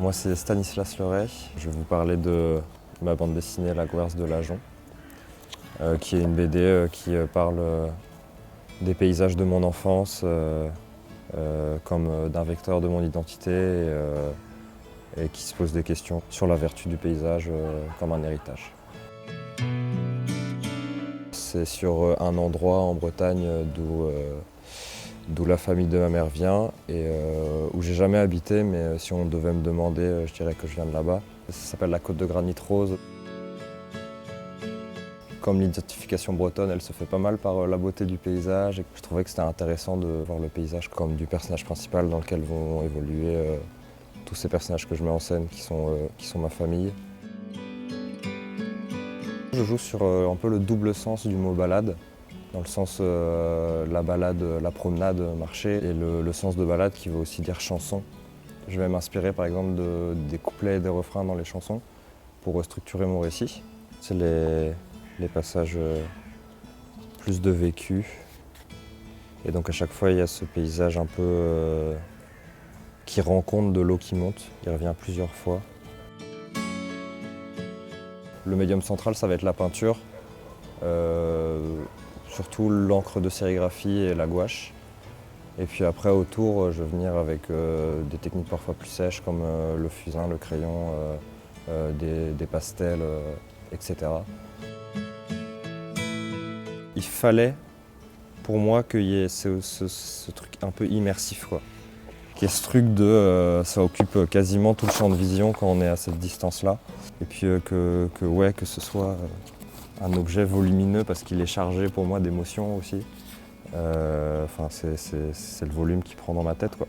Moi, c'est Stanislas Leray. Je vais vous parler de ma bande dessinée La Gwerz de l'Ajon, qui est une BD qui parle des paysages de mon enfance comme d'un vecteur de mon identité et qui se pose des questions sur la vertu du paysage comme un héritage. C'est sur un endroit en Bretagne d'où la famille de ma mère vient et où j'ai jamais habité, mais si on devait me demander, je dirais que je viens de là-bas. Ça s'appelle la Côte de Granit Rose. Comme l'identification bretonne, elle se fait pas mal par la beauté du paysage. Et je trouvais que c'était intéressant de voir le paysage comme du personnage principal dans lequel vont évoluer tous ces personnages que je mets en scène qui sont ma famille. Je joue sur un peu le double sens du mot balade, dans le sens la balade, la promenade, marcher, et le sens de balade qui veut aussi dire chanson. Je vais m'inspirer par exemple des couplets et des refrains dans les chansons pour structurer mon récit. C'est les passages plus de vécu. Et donc à chaque fois il y a ce paysage un peu qui rend compte de l'eau qui monte. Il revient plusieurs fois. Le médium central, ça va être la peinture, surtout l'encre de sérigraphie et la gouache. Et puis après, autour, je vais venir avec des techniques parfois plus sèches comme le fusain, le crayon, des pastels, etc. Il fallait, pour moi, qu'il y ait ce truc un peu immersif, quoi. Qu'il y ait ce truc de ça occupe quasiment tout le champ de vision quand on est à cette distance-là. Et puis que ce soit un objet volumineux parce qu'il est chargé pour moi d'émotions aussi. C'est le volume qui prend dans ma tête, quoi.